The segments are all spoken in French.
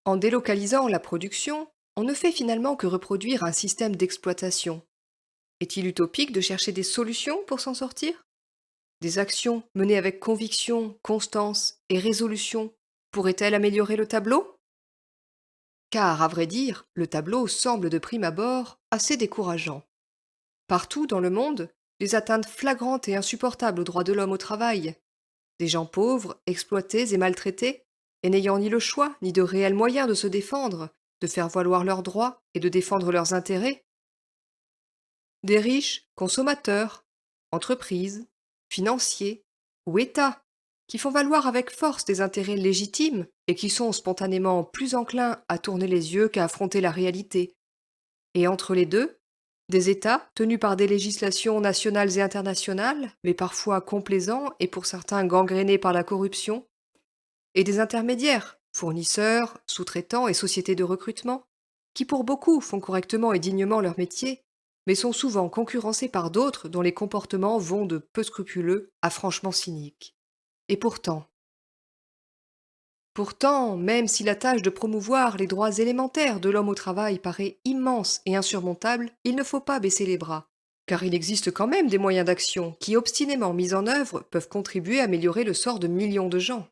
En délocalisant la production, on ne fait finalement que reproduire un système d'exploitation. Est-il utopique de chercher des solutions pour s'en sortir? Des actions menées avec conviction, constance et résolution pourraient-elles améliorer le tableau? Car, à vrai dire, le tableau semble de prime abord assez décourageant. Partout dans le monde, des atteintes flagrantes et insupportables aux droits de l'homme au travail, des gens pauvres, exploités et maltraités, et n'ayant ni le choix ni de réels moyens de se défendre, de faire valoir leurs droits et de défendre leurs intérêts, des riches, consommateurs, entreprises, financiers ou États, qui font valoir avec force des intérêts légitimes et qui sont spontanément plus enclins à tourner les yeux qu'à affronter la réalité. Et entre les deux, des États tenus par des législations nationales et internationales, mais parfois complaisants et pour certains gangrénés par la corruption, et des intermédiaires, fournisseurs, sous-traitants et sociétés de recrutement, qui pour beaucoup font correctement et dignement leur métier, mais sont souvent concurrencés par d'autres dont les comportements vont de peu scrupuleux à franchement cyniques. Et pourtant, même si la tâche de promouvoir les droits élémentaires de l'homme au travail paraît immense et insurmontable, il ne faut pas baisser les bras, car il existe quand même des moyens d'action qui, obstinément mis en œuvre, peuvent contribuer à améliorer le sort de millions de gens.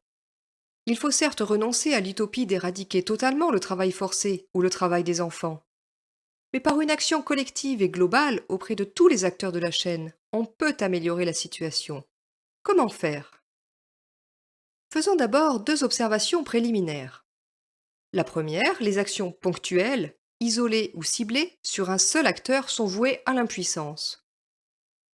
Il faut certes renoncer à l'utopie d'éradiquer totalement le travail forcé ou le travail des enfants, mais par une action collective et globale auprès de tous les acteurs de la chaîne, on peut améliorer la situation. Comment faire? Faisons d'abord deux observations préliminaires. La première, les actions ponctuelles, isolées ou ciblées sur un seul acteur sont vouées à l'impuissance.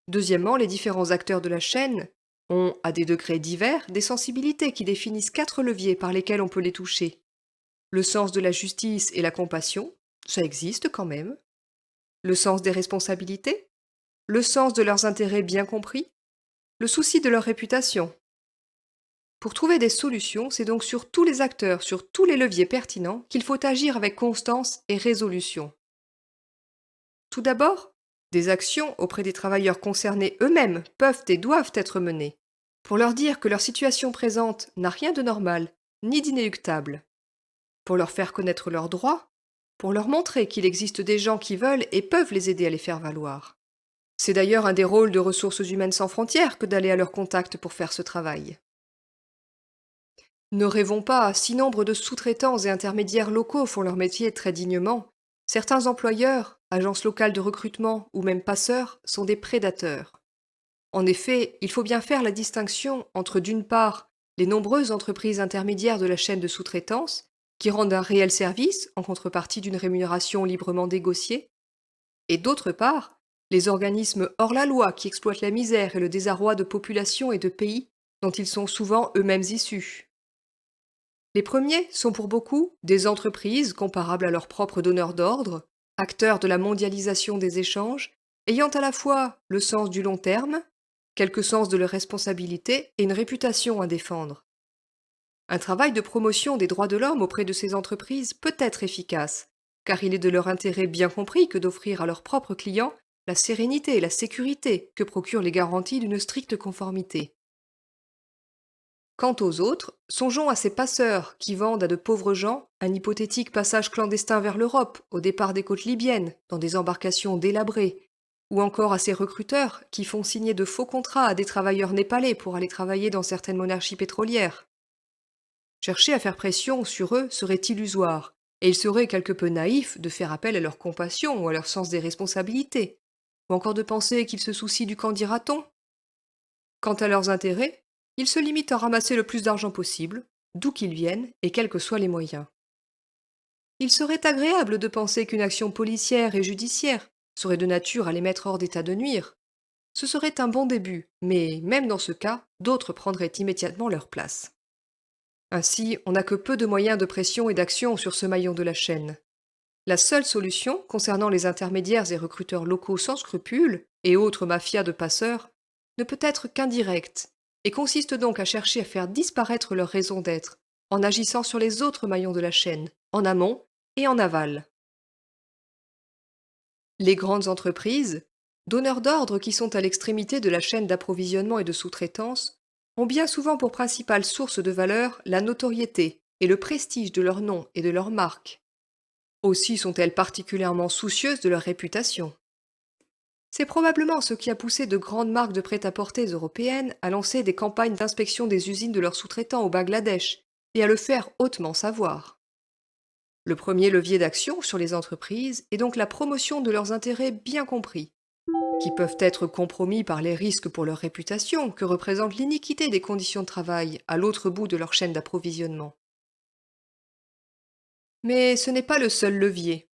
Deuxièmement, les différents acteurs de la chaîne ont, à des degrés divers, des sensibilités qui définissent quatre leviers par lesquels on peut les toucher. Le sens de la justice et la compassion, ça existe quand même. Le sens des responsabilités, le sens de leurs intérêts bien compris, le souci de leur réputation. Pour trouver des solutions, c'est donc sur tous les acteurs, sur tous les leviers pertinents qu'il faut agir avec constance et résolution. Tout d'abord, des actions auprès des travailleurs concernés eux-mêmes peuvent et doivent être menées, pour leur dire que leur situation présente n'a rien de normal, ni d'inéluctable, pour leur faire connaître leurs droits, pour leur montrer qu'il existe des gens qui veulent et peuvent les aider à les faire valoir. C'est d'ailleurs un des rôles de ressources humaines sans frontières que d'aller à leur contact pour faire ce travail. Ne rêvons pas, si nombre de sous-traitants et intermédiaires locaux font leur métier très dignement, certains employeurs, agences locales de recrutement ou même passeurs sont des prédateurs. En effet, il faut bien faire la distinction entre d'une part les nombreuses entreprises intermédiaires de la chaîne de sous-traitance qui rendent un réel service en contrepartie d'une rémunération librement négociée, et d'autre part les organismes hors la loi qui exploitent la misère et le désarroi de populations et de pays dont ils sont souvent eux-mêmes issus. Les premiers sont pour beaucoup des entreprises comparables à leurs propres donneurs d'ordre, acteurs de la mondialisation des échanges, ayant à la fois le sens du long terme, quelque sens de leur responsabilité et une réputation à défendre. Un travail de promotion des droits de l'homme auprès de ces entreprises peut être efficace, car il est de leur intérêt bien compris que d'offrir à leurs propres clients la sérénité et la sécurité que procurent les garanties d'une stricte conformité. Quant aux autres, songeons à ces passeurs qui vendent à de pauvres gens un hypothétique passage clandestin vers l'Europe au départ des côtes libyennes, dans des embarcations délabrées, ou encore à ces recruteurs qui font signer de faux contrats à des travailleurs népalais pour aller travailler dans certaines monarchies pétrolières. Chercher à faire pression sur eux serait illusoire, et il serait quelque peu naïf de faire appel à leur compassion ou à leur sens des responsabilités, ou encore de penser qu'ils se soucient du qu'en dira-t-on. Quant à leurs intérêts, ils se limitent à ramasser le plus d'argent possible, d'où qu'ils viennent et quels que soient les moyens. Il serait agréable de penser qu'une action policière et judiciaire serait de nature à les mettre hors d'état de nuire. Ce serait un bon début, mais même dans ce cas, d'autres prendraient immédiatement leur place. Ainsi, on n'a que peu de moyens de pression et d'action sur ce maillon de la chaîne. La seule solution, concernant les intermédiaires et recruteurs locaux sans scrupules et autres mafias de passeurs, ne peut être qu'indirecte, et consiste donc à chercher à faire disparaître leur raison d'être, en agissant sur les autres maillons de la chaîne, en amont et en aval. Les grandes entreprises, donneurs d'ordre qui sont à l'extrémité de la chaîne d'approvisionnement et de sous-traitance, ont bien souvent pour principale source de valeur la notoriété et le prestige de leur nom et de leur marque. Aussi sont-elles particulièrement soucieuses de leur réputation. C'est probablement ce qui a poussé de grandes marques de prêt-à-porter européennes à lancer des campagnes d'inspection des usines de leurs sous-traitants au Bangladesh et à le faire hautement savoir. Le premier levier d'action sur les entreprises est donc la promotion de leurs intérêts bien compris, qui peuvent être compromis par les risques pour leur réputation que représente l'iniquité des conditions de travail à l'autre bout de leur chaîne d'approvisionnement. Mais ce n'est pas le seul levier.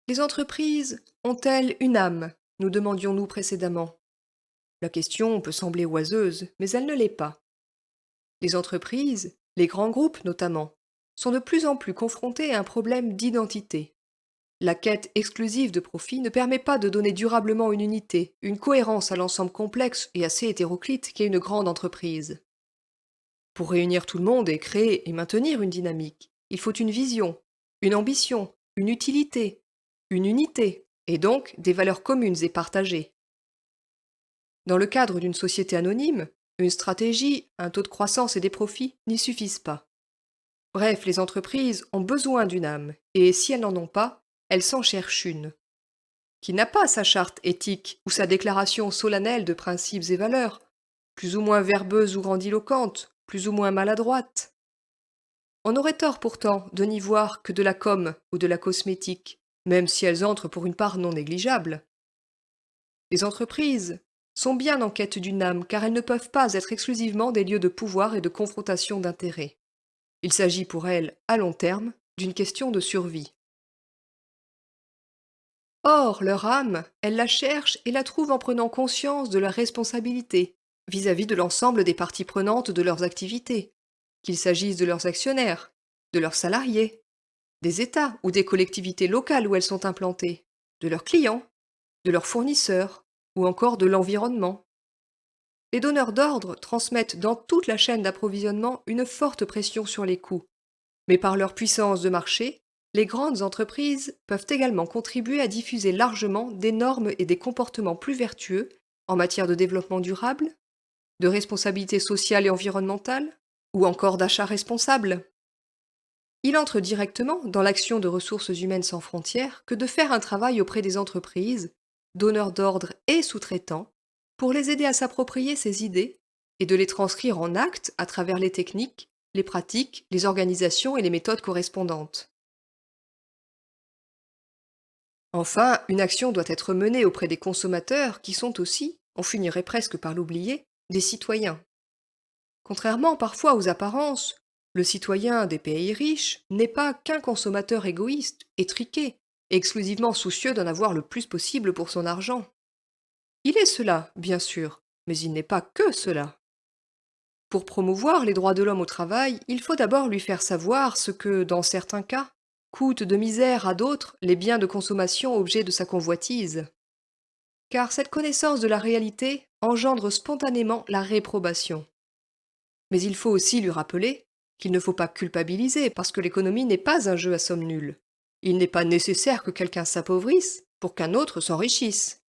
Les entreprises ont-elles une âme, nous demandions-nous précédemment. La question peut sembler oiseuse, mais elle ne l'est pas. Les entreprises, les grands groupes notamment, sont de plus en plus confrontés à un problème d'identité. La quête exclusive de profit ne permet pas de donner durablement une unité, une cohérence à l'ensemble complexe et assez hétéroclite qu'est une grande entreprise. Pour réunir tout le monde et créer et maintenir une dynamique, il faut une vision, une ambition, une utilité, une unité, et donc des valeurs communes et partagées. Dans le cadre d'une société anonyme, une stratégie, un taux de croissance et des profits n'y suffisent pas. Bref, les entreprises ont besoin d'une âme, et si elles n'en ont pas, elles s'en cherchent une. Qui n'a pas sa charte éthique ou sa déclaration solennelle de principes et valeurs, plus ou moins verbeuse ou grandiloquente, plus ou moins maladroite. On aurait tort pourtant de n'y voir que de la com ou de la cosmétique, même si elles entrent pour une part non négligeable. Les entreprises sont bien en quête d'une âme car elles ne peuvent pas être exclusivement des lieux de pouvoir et de confrontation d'intérêts. Il s'agit pour elles, à long terme, d'une question de survie. Or, leur âme, elles la cherchent et la trouvent en prenant conscience de leur responsabilité vis-à-vis de l'ensemble des parties prenantes de leurs activités, qu'il s'agisse de leurs actionnaires, de leurs salariés, des États ou des collectivités locales où elles sont implantées, de leurs clients, de leurs fournisseurs ou encore de l'environnement. Les donneurs d'ordre transmettent dans toute la chaîne d'approvisionnement une forte pression sur les coûts, mais par leur puissance de marché, les grandes entreprises peuvent également contribuer à diffuser largement des normes et des comportements plus vertueux en matière de développement durable, de responsabilité sociale et environnementale, ou encore d'achat responsable. Il entre directement dans l'action de ressources humaines sans frontières que de faire un travail auprès des entreprises, donneurs d'ordre et sous-traitants, pour les aider à s'approprier ces idées et de les transcrire en actes à travers les techniques, les pratiques, les organisations et les méthodes correspondantes. Enfin, une action doit être menée auprès des consommateurs qui sont aussi, on finirait presque par l'oublier, des citoyens. Contrairement parfois aux apparences, le citoyen des pays riches n'est pas qu'un consommateur égoïste, étriqué, exclusivement soucieux d'en avoir le plus possible pour son argent. Il est cela, bien sûr, mais il n'est pas que cela. Pour promouvoir les droits de l'homme au travail, il faut d'abord lui faire savoir ce que, dans certains cas, coûte de misère à d'autres les biens de consommation objets de sa convoitise. Car cette connaissance de la réalité engendre spontanément la réprobation. Mais il faut aussi lui rappeler qu'il ne faut pas culpabiliser parce que l'économie n'est pas un jeu à somme nulle. Il n'est pas nécessaire que quelqu'un s'appauvrisse pour qu'un autre s'enrichisse.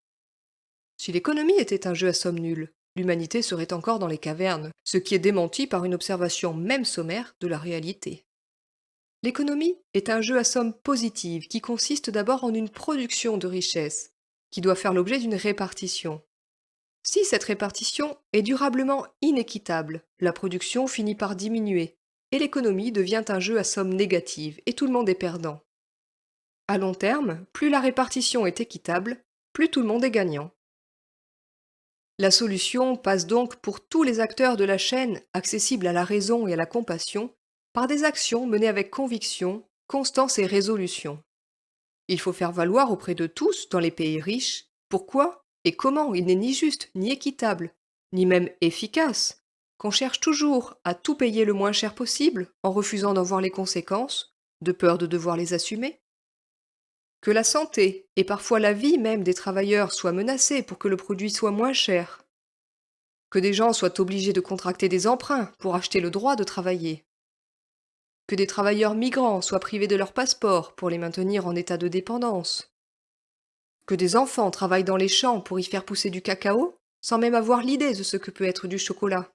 Si l'économie était un jeu à somme nulle, l'humanité serait encore dans les cavernes, ce qui est démenti par une observation même sommaire de la réalité. L'économie est un jeu à somme positive qui consiste d'abord en une production de richesses, qui doit faire l'objet d'une répartition. Si cette répartition est durablement inéquitable, la production finit par diminuer, et l'économie devient un jeu à somme négative, et tout le monde est perdant. À long terme, plus la répartition est équitable, plus tout le monde est gagnant. La solution passe donc pour tous les acteurs de la chaîne, accessibles à la raison et à la compassion, par des actions menées avec conviction, constance et résolution. Il faut faire valoir auprès de tous, dans les pays riches, pourquoi et comment il n'est ni juste, ni équitable, ni même efficace, qu'on cherche toujours à tout payer le moins cher possible en refusant d'en voir les conséquences, de peur de devoir les assumer. Que la santé, et parfois la vie même des travailleurs soient menacées pour que le produit soit moins cher. Que des gens soient obligés de contracter des emprunts pour acheter le droit de travailler. Que des travailleurs migrants soient privés de leur passeport pour les maintenir en état de dépendance. Que des enfants travaillent dans les champs pour y faire pousser du cacao, sans même avoir l'idée de ce que peut être du chocolat.